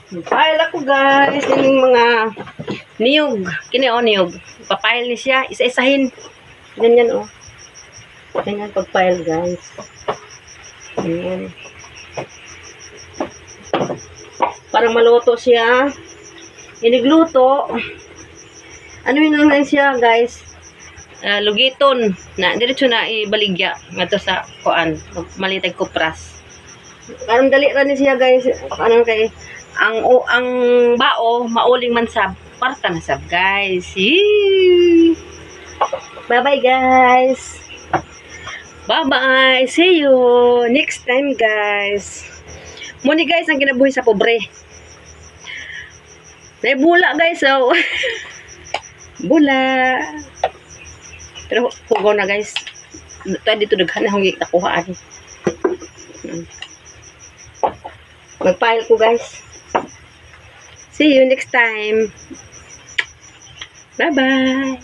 Pile ako guys. Yung mga niyog. Kini o niyog. Papile ni siya. Isa-isahin. Ganyan o. Ganyan pag-pile guys. Ganyan. Parang maluto siya. Inigluto. Ano yun lang siya guys. Lugiton. Na, diretso na ibaligya. Ito sa kuan. Malitag kupras. Parang dali rin siya guys. Ano kay ang bao mauling man sab parta na sab guys. Bye bye guys. Bye bye. See you next time guys. Muni guys ang kinabuhi sa pobre. May bula guys so. Bula. Pero hugaw na guys. Dito daghan na hong nakuhaan. Mag-pile ko guys. See you next time. Bye-bye.